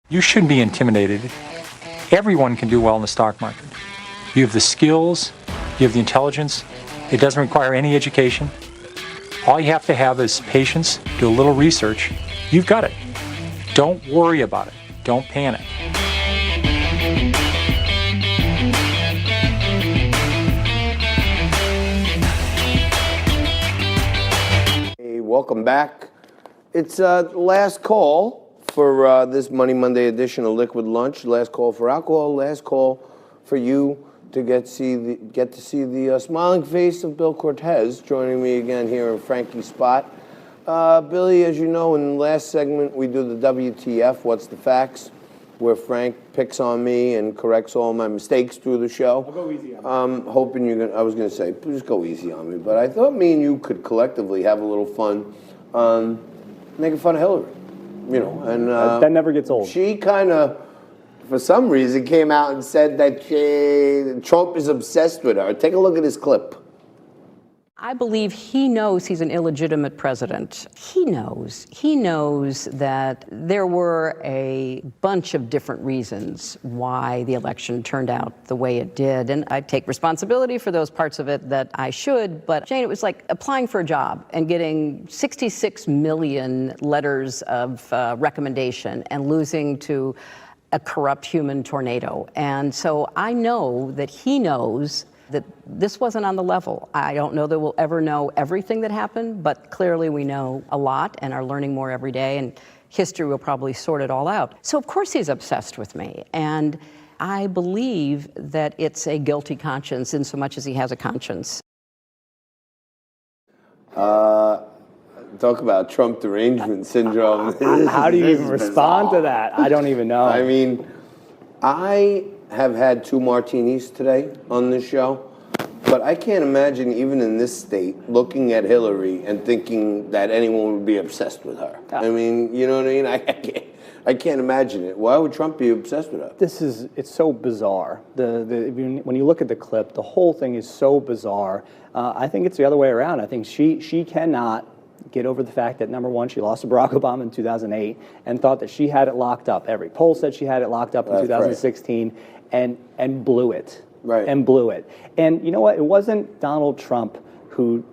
You shouldn't be intimidated. Everyone can do well in the stock market. You have the skills, you have the intelligence. It doesn't require any education. All you have to have is patience, do a little research. You've got it. Don't worry about it. Don't panic. Hey, welcome back. It's last call for this Money Monday edition of Liquid Lunch. Last call for alcohol. Last call for you to get to see the smiling face of Bill Cortez joining me again here in Frankie's spot. Billy, as you know, in the last segment we do the WTF, What's the Facts, where Frank picks on me and corrects all my mistakes through the show. I'll go easy on you. Hoping you're gonna. I was gonna say, please go easy on me, but I thought me and you could collectively have a little fun, making fun of Hillary. You know, and that never gets old. She kind of, for some reason, came out and said that Trump is obsessed with her. Take a look at this clip. I believe he knows he's an illegitimate president. He knows that there were a bunch of different reasons why the election turned out the way it did. And I take responsibility for those parts of it that I should. But Jane, it was like applying for a job and getting 66 million letters of recommendation and losing to a corrupt human tornado. And so I know that he knows that this wasn't on the level. I don't know that we'll ever know everything that happened, but clearly we know a lot and are learning more every day, and history will probably sort it all out. So of course he's obsessed with me, and I believe that it's a guilty conscience in so much as he has a conscience. Talk about Trump derangement syndrome. How do you even respond to that? I don't even know. I mean, I have had 2 martinis today on this show, but I can't imagine, even in this state, looking at Hillary and thinking that anyone would be obsessed with her. I mean, you know what I mean? I can't imagine it. Why would Trump be obsessed with her? It's so bizarre. When you look at the clip, the whole thing is so bizarre. I think it's the other way around. I think she cannot get over the fact that, number one, she lost to Barack Obama in 2008 and thought that she had it locked up. Every poll said she had it locked up in 2016. Right. And blew it. Right. And blew it. And you know what? It wasn't Donald Trump who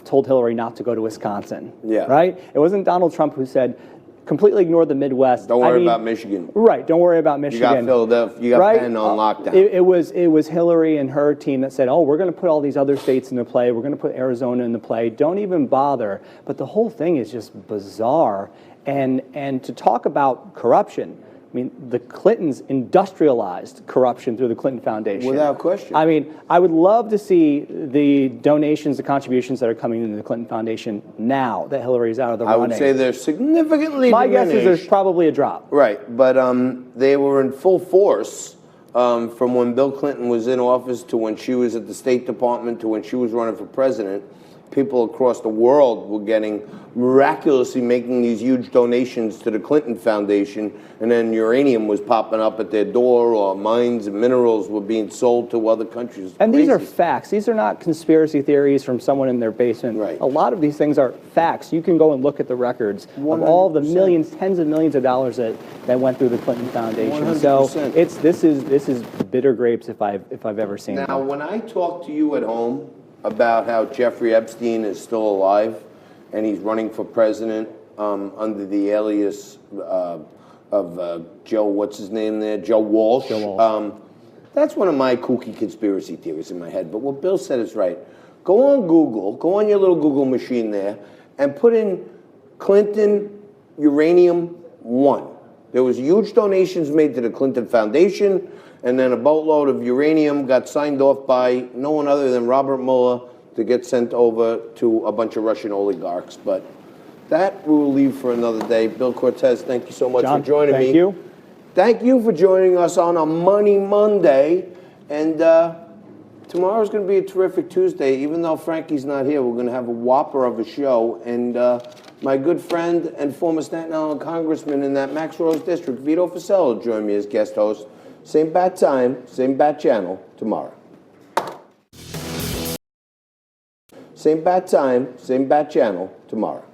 told Hillary not to go to Wisconsin. Yeah. Right? It wasn't Donald Trump who said, completely ignore the Midwest. Don't worry about Michigan. Right. Don't worry about Michigan. You got Philadelphia. You got Penn on lockdown. It was Hillary and her team that said, oh, we're going to put all these other states into play. We're going to put Arizona into play. Don't even bother. But the whole thing is just bizarre. And to talk about corruption, I mean, the Clintons industrialized corruption through the Clinton Foundation. Without question. I mean, I would love to see the donations, the contributions that are coming into the Clinton Foundation now that Hillary's out of the running. I would say they're significantly My diminished. guess is there's probably a drop. Right, but they were in full force from when Bill Clinton was in office to when she was at the State Department to when she was running for president. People across the world were miraculously making these huge donations to the Clinton Foundation, and then uranium was popping up at their door, or mines and minerals were being sold to other countries. And these are facts. These are not conspiracy theories from someone in their basement. Right. A lot of these things are facts. You can go and look at the records 100%. Of all the millions, tens of millions of dollars that went through the Clinton Foundation. 100%. So this is bitter grapes if I've ever seen them. Now, when I talk to you at home about how Jeffrey Epstein is still alive and he's running for president under the alias of Joe, what's his name there? Joe Walsh. Joe Walsh. That's one of my kooky conspiracy theories in my head. But what Bill said is right. Go on Google, go on your little Google machine there, and put in Clinton Uranium 1. There was huge donations made to the Clinton Foundation, and then a boatload of uranium got signed off by no one other than Robert Mueller to get sent over to a bunch of Russian oligarchs. But that we will leave for another day. Bill Cortez, thank you so much for joining me. Thank you. Thank you for joining us on a Money Monday. And tomorrow's going to be a terrific Tuesday. Even though Frankie's not here, we're going to have a whopper of a show. And my good friend and former Staten Island congressman in that Max Rose district, Vito Fossella, will join me as guest host. Same bat time, same bat channel tomorrow. Same bat time, same bat channel tomorrow.